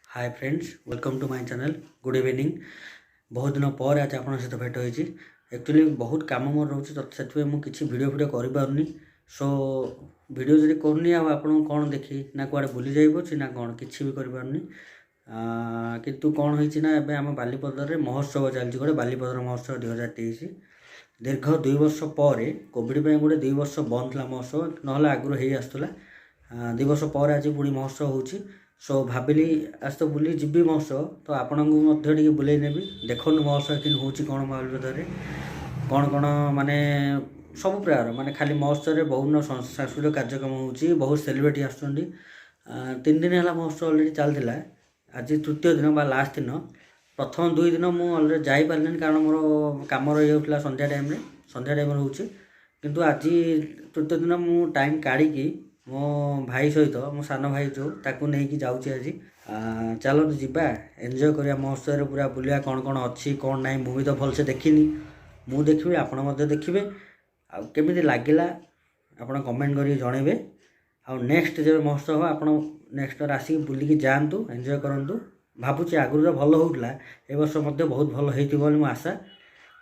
Hi friends, welcome to my channel. Good evening. बहुत दिन पर आज आप सहित भेट होती। एक्चुअली बहुत कम मोर रोचे तो से मुझे वीडियो कर सो वीडियो जब करनी आपको कौन देखी ना कुआड़े बुली जाइए ना कौन किसी भी करें कितु कौन होना आम बालीपदर महोत्सव चलती गोटे बालीपदर महोत्सव 2023 दीर्घ 2 वर्ष पर कोविड गोटे 2 वर्ष बंद था महोत्सव ना आगुरी हो आसूला 2 वर्ष पर आज पुणी महोत्सव हो सो भाविली आज तो बुली जीवी महोत्सव तो आपण को बुले नेबी देखो महोत्सव कि हूँ कौन बालीपदर कौन कौन माने सब प्रकार माने खाली महोत्सव में बहुत सांस्कृतिक कार्यक्रम हो बहुत सेलिब्रिटी आसुँच 3 दिन है महोत्सव अलरेडी चलता आज तृतीय दिन बा लास्ट दिन प्रथम 2 दिन मुझे अलरेडी जापारे कारण मोर कम रही होता संध्या टाइम रोचे किंतु आज तृतीय दिन मुझे टाइम काढ़ी मो भाई सहित मो सान भाई जो ताकू नहीं जाऊँगी आज चलो जीवा एंजॉय करिया महोत्सव पूरा बुलिया कौन कौन अच्छी कौन ना मुझे तो भलसे देखनी मु देखी आपण देखिए आमि लगिला आप कमेंट कर जनइबे आउ नेक्स्ट जब महोत्सव आप नेक्स्ट बार आसिक बुलिकी जातु एंजॉय करूँ भावुँ आगुरी तो भल होता ए वर्ष बहुत भल हो आशा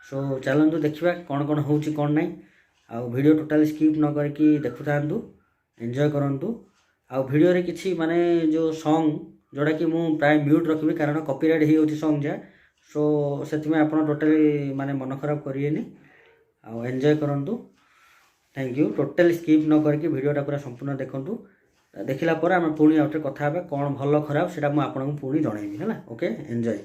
सो चलतु देखा कौन कौन हो कौन ना आउ वीडियो टोटाली स्किप न करके देखु था एंजॉय करूँ आउ वीडियो रे किसी माने जो सॉन्ग जोड़ा कि मु प्राय म्यूट रखी कारण कॉपीराइट हो सॉन्ग जा सो से आप टोटाली माने मन खराब करेनि आउ एंजॉय करूँ। Thank you. टोटाली स्किप न करके वीडियोटा पूरा संपूर्ण देखूँ देखला पर आम पुणी आउटे कथा कौन भल खराब से आपको पुणी जनइबी है। Okay enjoy.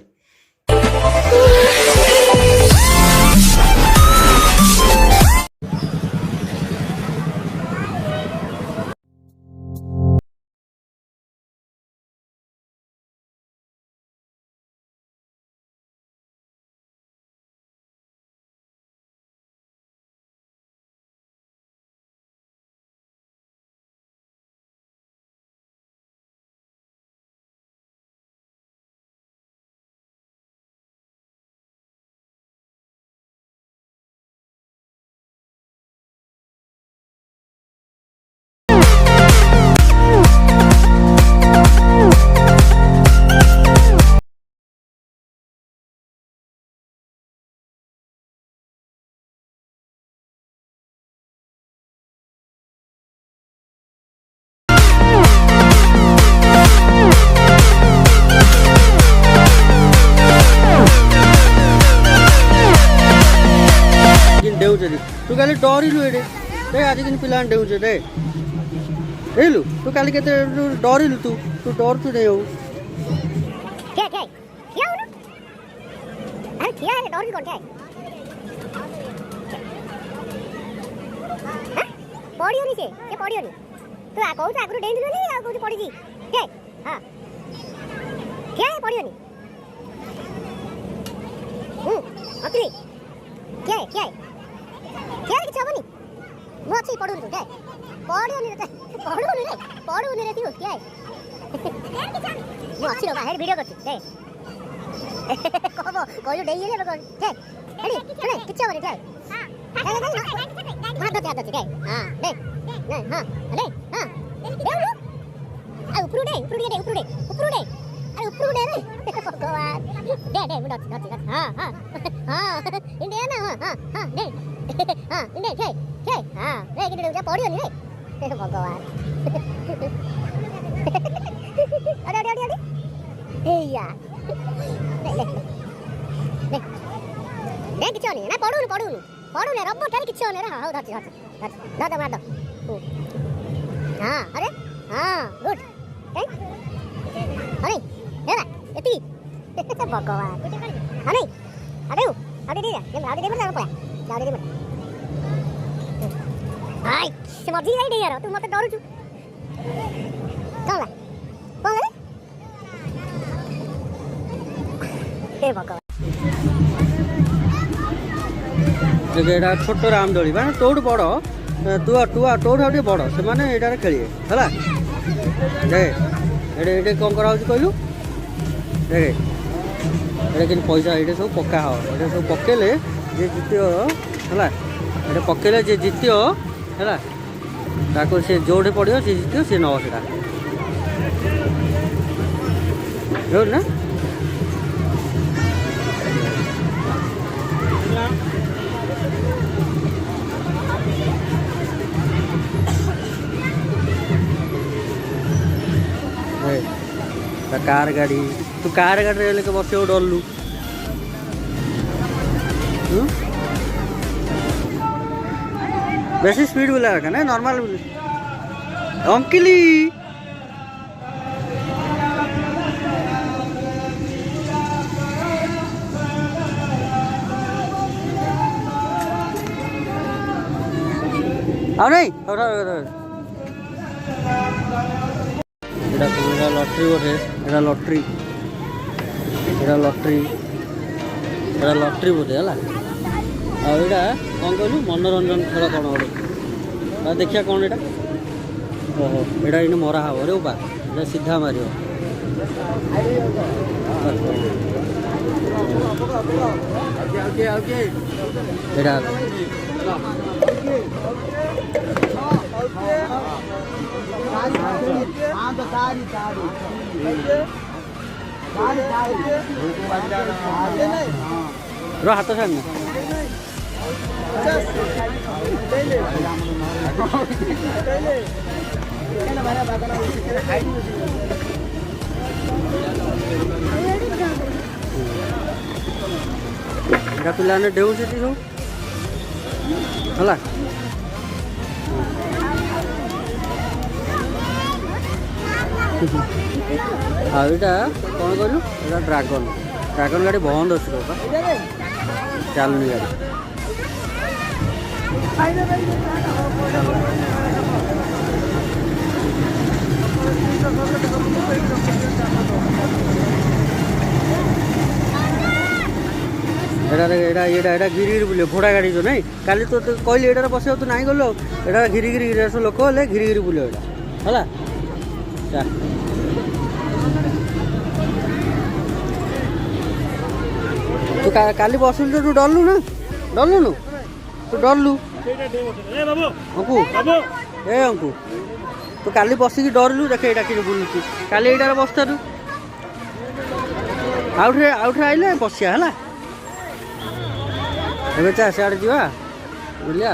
तू खाली डरलु ये आज कि पिला डेचे दे देखलु तू काली के डरलु तू तू डर तू नहीं हो पड़ियोनी से पड़ियोनी तू आ कहू आगु डेंदी नहीं आ कहू पड़ी के हां क्या है पड़ियोनी अकली क्या है क्या किछ हबनी मु अच्छी पड़ूनी तू क्या पड़ियोनी रे पड़ूनी रे तू क्या मु अच्छी रो बाहर वीडियो करती दे कहबो कहू डेई ले बगल के एडी सुने किछ हबनी क्या हां मार दो क्या क्या हां दे नहीं हां अरे हां दे लो आ ऊपर दे अरे ऊपर दे रे भगवान दे मुंडा हां हां हां इंडिया ना हां दे हां इंडिया के हां रे कि दे पड़ियो नि रे भगवान अरे ए यार दे किछ नहीं ना पड़ू ने रब्बर टाइल किछ नहीं रे हां धर दादा मार दो हां अरे हां गुड अरे हेला एती भगवान अरे अरे दे ये दे मत पया दे मत हाय से मजी नहीं दे यार तू मत डरू छु चला बोले ए भगवान एटा छोट रामदोली माने तोड़ बड़ तोड़ टे बड़ से माने एटारे खेलिए हला दे एटे कौन करा कहलु देख ये कि पैसा ये सब पका हो ये सब पकेले जे जितियो है ये पकेले जे जितियो है ताको से जोड़े पड़ो सी जितियो सी नौ से ना कार गाड़ी तू कार गाड़ी लेके बस डरलु बेसी स्पीड बुला रखा ना नॉर्मल अंकिली नहीं लॉटरी बोधे लॉटरी लॉटरी लॉटरी बोधे है आईटा कौन कहलु मनोरंजन खेल कौन गोटे देखिए कौन यहाँ ओहो यहाँ इन मरा हे रे उपा ये सीधा मार रो हाथ छाड़ना पिलाने डेऊ से सब है यहाँ कौन कहलु यहाँ ड्रागन ड्रागन गाड़ी बंद अच्छी चलुनी गाड़ी एटा घिरी बुले घोड़ा गाड़ी जो नहीं काली तो कहली एटार बस तू ना गल एटा घिरी घिरी लोक हेल्ले घिरी घिरी बुले है तू काली बसुल तू डरलु ना डरलुनु तू डरलु अंकु ए अंकु तू काली बसिकी डरलु देख यहाँ कि बुलूची काली एटार बसता तू आउटे आइले बसिया है एवं चा सियाड़े जा बुलिया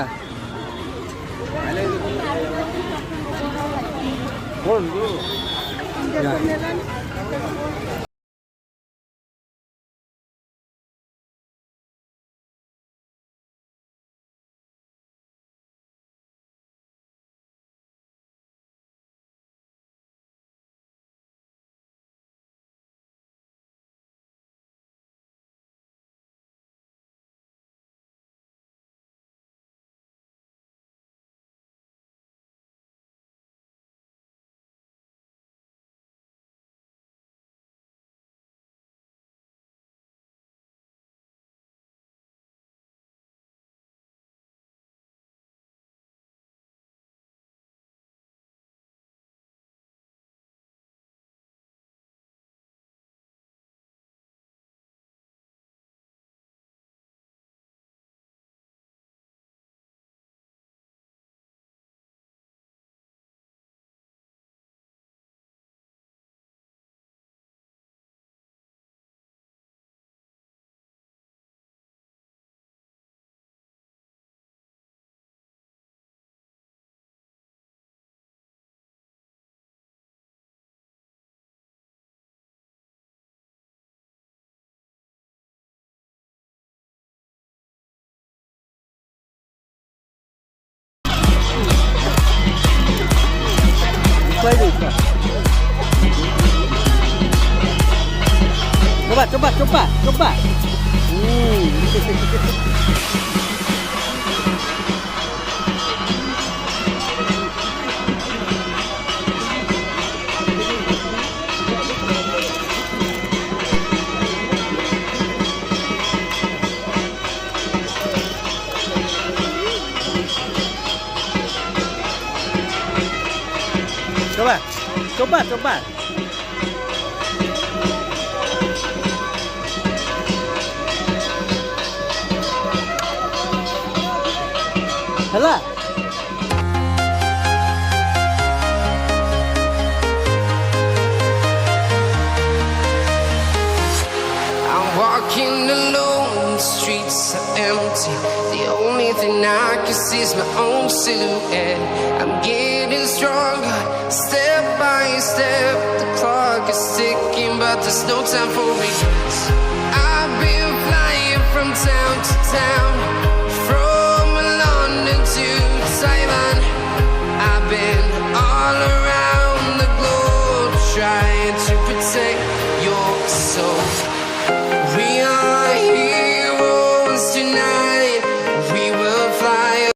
coba. Coba. Hala. walking alone, the streets are empty. The only thing I can see is my own silhouette. I'm getting stronger, step by step. The clock is ticking, but there's no time for regrets. I've been flying from town to town, from London to Taiwan. I've been all around the globe trying to protect your soul. We are heroes tonight. We will fly.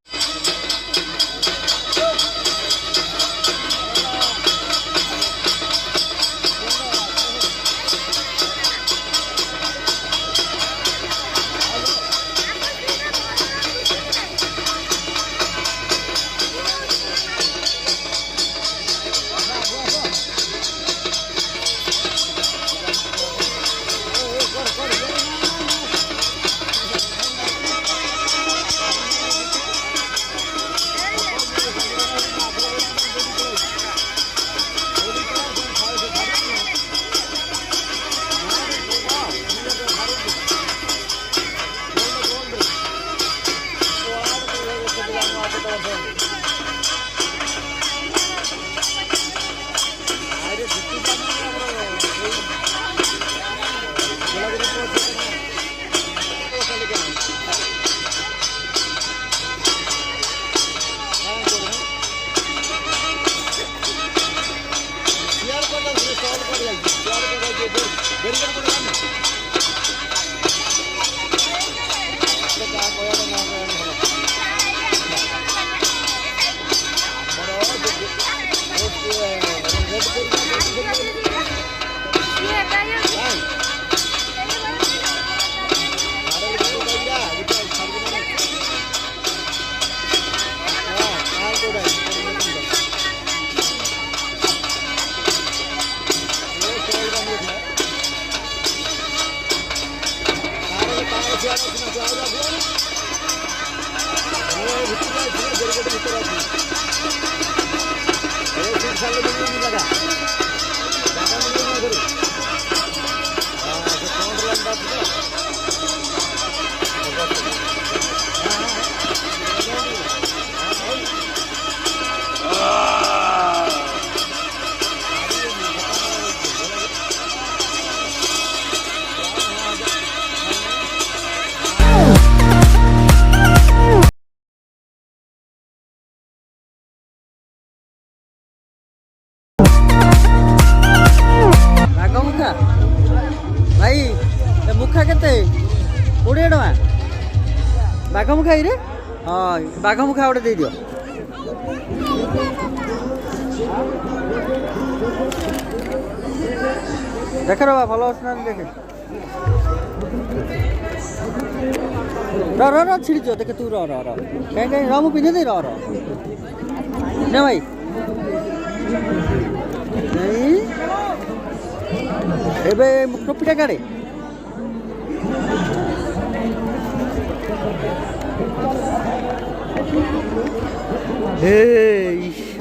भाई मुखा केते 20 टका बाघ मुखा रे हाँ बाघ मुखा गोटे दे दियो देख रा भल आसना देखे र छिड़ी जो देखे तू कहीं कहीं र मु पिंधे दे भाई नहीं एबे टोपीटा काढ़े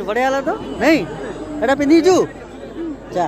बढ़िया है तो नहीं एटा पिंधी चु चा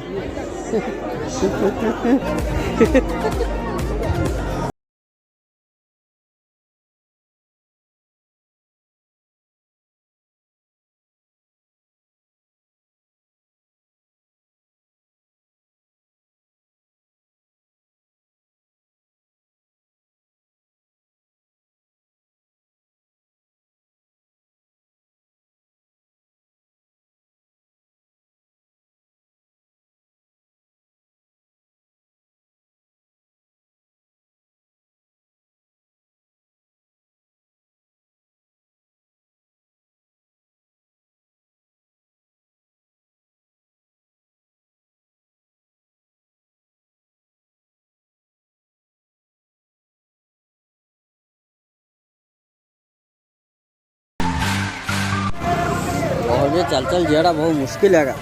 ये चल चल जेड़ा बहुत मुश्किल है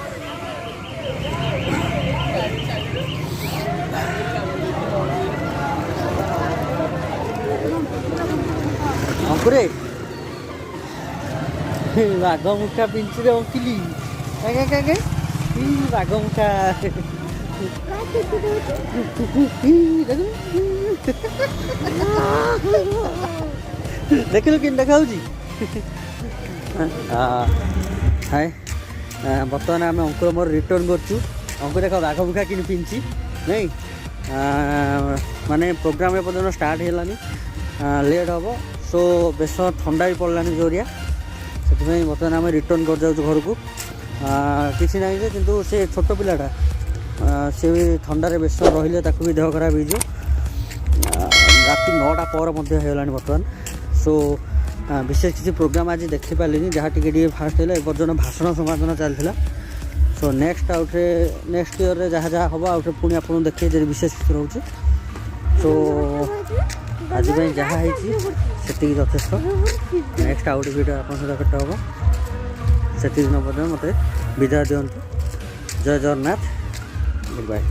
अंकुरे बाघ मुखा पिंचरे अंकिली बाघ मुखा ଦେଖିଲୁ କେମିତି ଦେଖାଯାଉଛି। ହାଏ ବର୍ତ୍ତମାନ ଆମେ ଅଙ୍କୁର ମୋର ରିଟର୍ନ କରୁଛୁ। ଅଙ୍କୁ ଦେଖ ବାଘ ବୁଘା କିଣି ପିନ୍ଧିଛି ନାଇଁ ମାନେ ପ୍ରୋଗ୍ରାମ ଏପର୍ଯ୍ୟନ୍ତ ଷ୍ଟାର୍ଟ ହେଲାନି ଲେଟ୍ ହେବ। ସୋ ବେଶ ଥଣ୍ଡା ବି ପଡ଼ିଲାନି ଜୋରିଆ ସେଥିପାଇଁ ବର୍ତ୍ତମାନ ଆମେ ରିଟର୍ନ କରିଯାଉଛୁ ଘରକୁ। କିଛି ନାହିଁ ଯେ କିନ୍ତୁ ସେ ଛୋଟ ପିଲାଟା ସେ ବି ଥଣ୍ଡାରେ ବେଶ ରହିଲେ ତାକୁ ବି ଦେହ ଖରାପ ହେଇଯିବ। ରାତି 9ଟା ପରେ ମଧ୍ୟ ହେଇଗଲାଣି ବର୍ତ୍ତମାନ। ସୋ ବିଶେଷ କିଛି ପ୍ରୋଗ୍ରାମ ଆଜି ଦେଖିପାରିଲିନି ଯାହା ଟିକେ ଟିକେ ଫାଷ୍ଟ ହେଲା ଏପର୍ଯ୍ୟନ୍ତ ଭାଷଣ ସମାଧାନ ଚାଲିଥିଲା। ସୋ ନେକ୍ସଟ ଆଉଟ୍ରେ ନେକ୍ସଟ ଇୟର୍ରେ ଯାହା ଯାହା ହେବ ଆଉଟ୍ରେ ପୁଣି ଆପଣଙ୍କୁ ଦେଖେଇ ଯଦି ବିଶେଷ କିଛି ରହୁଛି। ସୋ ଆଜି ପାଇଁ ଯାହା ହେଇଛି ସେତିକି ଯଥେଷ୍ଟ। ନେକ୍ସଟ ଆଉ ଗୋଟେ ଭିଡ଼ିଓ ଆପଣଙ୍କ ସହିତ ଭେଟ ହେବ। ସେତିକି ଦିନ ପର୍ଯ୍ୟନ୍ତ ମୋତେ ବିଦାୟ ଦିଅନ୍ତୁ। ଜୟ ଜଗନ୍ନାଥ, ଗୁଡ୍ ବାଏ।